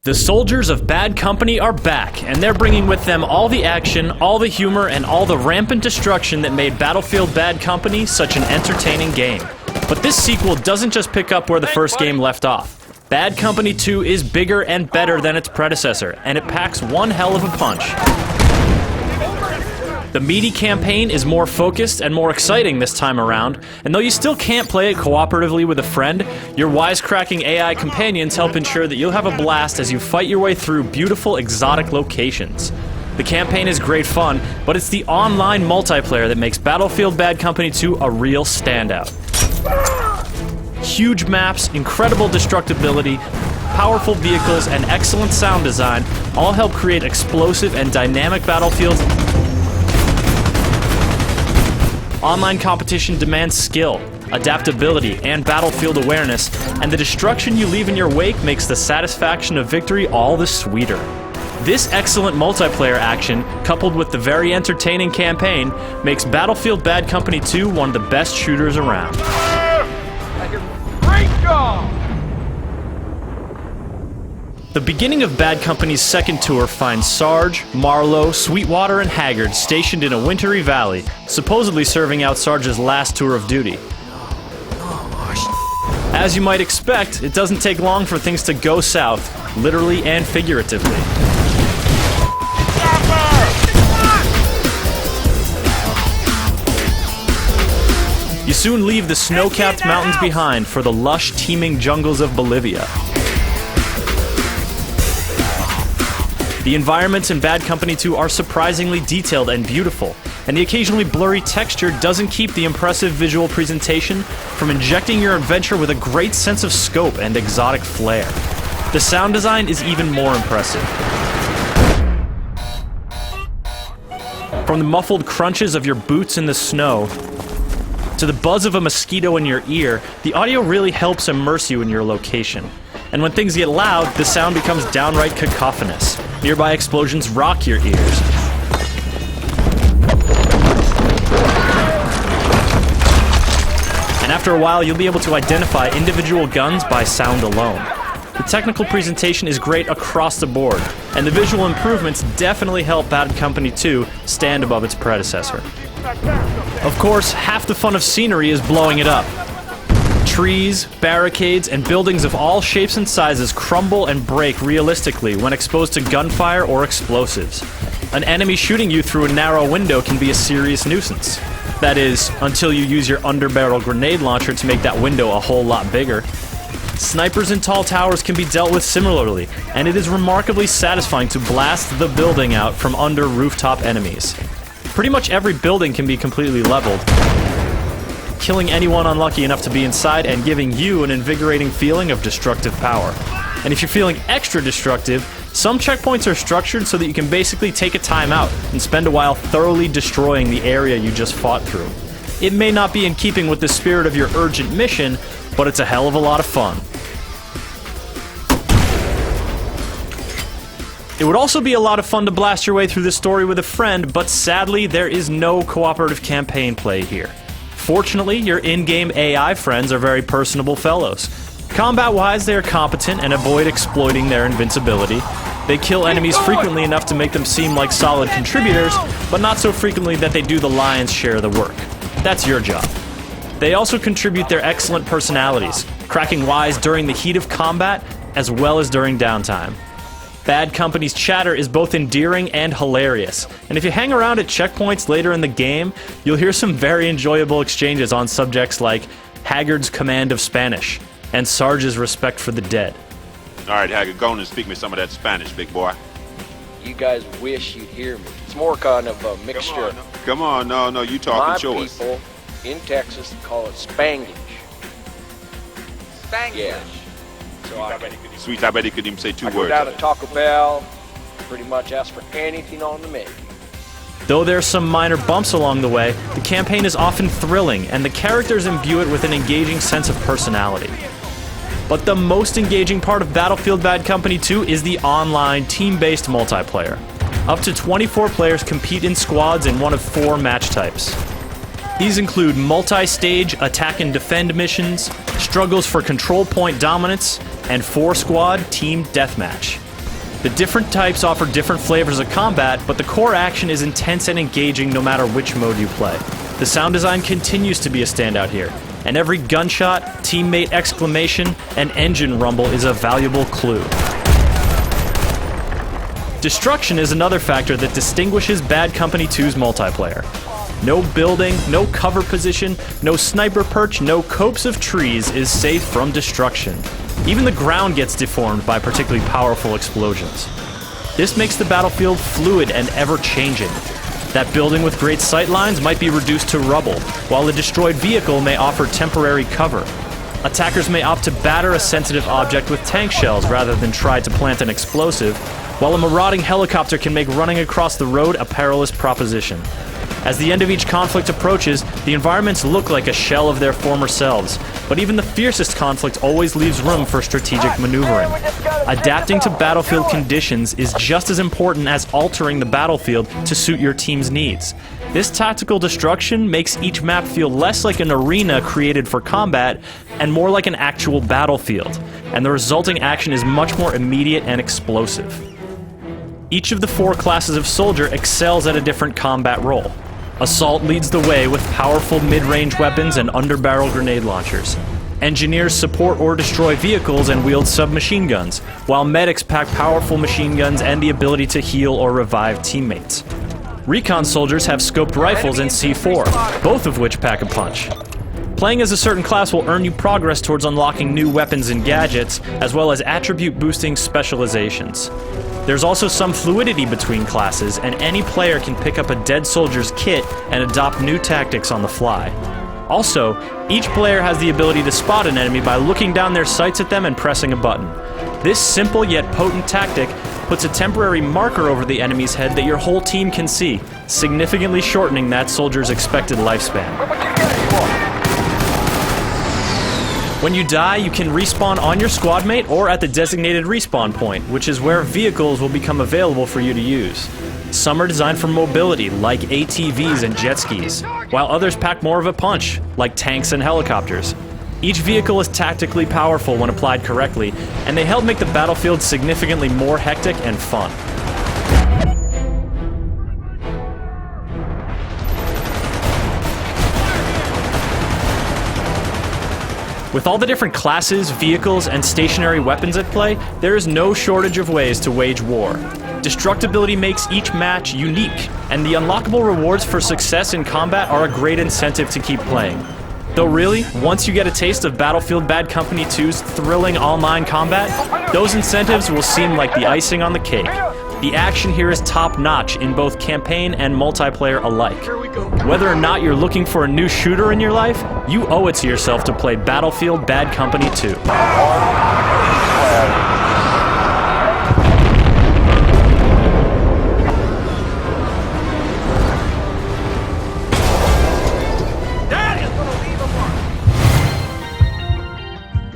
The soldiers of Bad Company are back, and they're bringing with them all the action, all the humor, and all the rampant destruction that made Battlefield Bad Company such an entertaining game. But this sequel doesn't just pick up where the first game left off. Bad Company 2 is bigger and better than its predecessor, and it packs one hell of a punch. The meaty campaign is more focused and more exciting this time around, and though you still can't play it cooperatively with a friend, your wisecracking AI companions help ensure that you'll have a blast as you fight your way through beautiful exotic locations. The campaign is great fun, but it's the online multiplayer that makes Battlefield Bad Company 2 a real standout. Huge maps, incredible destructibility, powerful vehicles, and excellent sound design all help create explosive and dynamic battlefields. Online competition demands skill, adaptability, and battlefield awareness, and the destruction you leave in your wake makes the satisfaction of victory all the sweeter. This excellent multiplayer action, coupled with the very entertaining campaign, makes Battlefield Bad Company 2 one of the best shooters around. Great job! The beginning of Bad Company's second tour finds Sarge, Marlowe, Sweetwater, and Haggard stationed in a wintry valley, supposedly serving out Sarge's last tour of duty. As you might expect, it doesn't take long for things to go south, literally and figuratively. You soon leave the snow-capped mountains behind for the lush, teeming jungles of Bolivia. The environments in Bad Company 2 are surprisingly detailed and beautiful, and the occasionally blurry texture doesn't keep the impressive visual presentation from injecting your adventure with a great sense of scope and exotic flair. The sound design is even more impressive. From the muffled crunches of your boots in the snow to the buzz of a mosquito in your ear, the audio really helps immerse you in your location. And when things get loud, the sound becomes downright cacophonous. Nearby explosions rock your ears. And after a while, you'll be able to identify individual guns by sound alone. The technical presentation is great across the board, and the visual improvements definitely help Bad Company 2 stand above its predecessor. Of course, half the fun of scenery is blowing it up. Trees, barricades, and buildings of all shapes and sizes crumble and break realistically when exposed to gunfire or explosives. An enemy shooting you through a narrow window can be a serious nuisance. That is, until you use your underbarrel grenade launcher to make that window a whole lot bigger. Snipers in tall towers can be dealt with similarly, and it is remarkably satisfying to blast the building out from under rooftop enemies. Pretty much every building can be completely leveled, killing anyone unlucky enough to be inside and giving you an invigorating feeling of destructive power. And if you're feeling extra destructive, some checkpoints are structured so that you can basically take a time out and spend a while thoroughly destroying the area you just fought through. It may not be in keeping with the spirit of your urgent mission, but it's a hell of a lot of fun. It would also be a lot of fun to blast your way through this story with a friend, but sadly there is no cooperative campaign play here. Fortunately, your in-game AI friends are very personable fellows. Combat-wise, they are competent and avoid exploiting their invincibility. They kill enemies frequently enough to make them seem like solid contributors, but not so frequently that they do the lion's share of the work. That's your job. They also contribute their excellent personalities, cracking wise during the heat of combat as well as during downtime. Bad Company's chatter is both endearing and hilarious, and if you hang around at checkpoints later in the game, you'll hear some very enjoyable exchanges on subjects like Haggard's command of Spanish and Sarge's respect for the dead. All right, Haggard, go on and speak me some of that Spanish, big boy. You guys wish you'd hear me. It's more kind of a mixture. Come on, no, you talking, show us. My people in Texas call it Spanglish. Spanglish? Yeah. So I bet he could even say two go words. down to Taco Bell, pretty much ask for anything on the menu. Though there are some minor bumps along the way, the campaign is often thrilling, and the characters imbue it with an engaging sense of personality. But the most engaging part of Battlefield Bad Company 2 is the online, team-based multiplayer. Up to 24 players compete in squads in one of 4 match types. These include multi-stage attack and defend missions, struggles for control point dominance, and 4-squad team deathmatch. The different types offer different flavors of combat, but the core action is intense and engaging no matter which mode you play. The sound design continues to be a standout here, and every gunshot, teammate exclamation, and engine rumble is a valuable clue. Destruction is another factor that distinguishes Bad Company 2's multiplayer. No building, no cover position, no sniper perch, no copse of trees is safe from destruction. Even the ground gets deformed by particularly powerful explosions. This makes the battlefield fluid and ever-changing. That building with great sightlines might be reduced to rubble, while a destroyed vehicle may offer temporary cover. Attackers may opt to batter a sensitive object with tank shells rather than try to plant an explosive, while a marauding helicopter can make running across the road a perilous proposition. As the end of each conflict approaches, the environments look like a shell of their former selves, but even the fiercest conflict always leaves room for strategic maneuvering. Adapting to battlefield conditions is just as important as altering the battlefield to suit your team's needs. This tactical destruction makes each map feel less like an arena created for combat and more like an actual battlefield, and the resulting action is much more immediate and explosive. Each of the 4 classes of soldier excels at a different combat role. Assault leads the way with powerful mid-range weapons and underbarrel grenade launchers. Engineers support or destroy vehicles and wield submachine guns, while medics pack powerful machine guns and the ability to heal or revive teammates. Recon soldiers have scoped rifles and C4, both of which pack a punch. Playing as a certain class will earn you progress towards unlocking new weapons and gadgets, as well as attribute-boosting specializations. There's also some fluidity between classes, and any player can pick up a dead soldier's kit and adopt new tactics on the fly. Also, each player has the ability to spot an enemy by looking down their sights at them and pressing a button. This simple yet potent tactic puts a temporary marker over the enemy's head that your whole team can see, significantly shortening that soldier's expected lifespan. When you die, you can respawn on your squad mate or at the designated respawn point, which is where vehicles will become available for you to use. Some are designed for mobility, like ATVs and jet skis, while others pack more of a punch, like tanks and helicopters. Each vehicle is tactically powerful when applied correctly, and they help make the battlefield significantly more hectic and fun. With all the different classes, vehicles, and stationary weapons at play, there is no shortage of ways to wage war. Destructibility makes each match unique, and the unlockable rewards for success in combat are a great incentive to keep playing. Though really, once you get a taste of Battlefield Bad Company 2's thrilling online combat, those incentives will seem like the icing on the cake. The action here is top-notch in both campaign and multiplayer alike. Whether or not you're looking for a new shooter in your life, you owe it to yourself to play Battlefield Bad Company 2.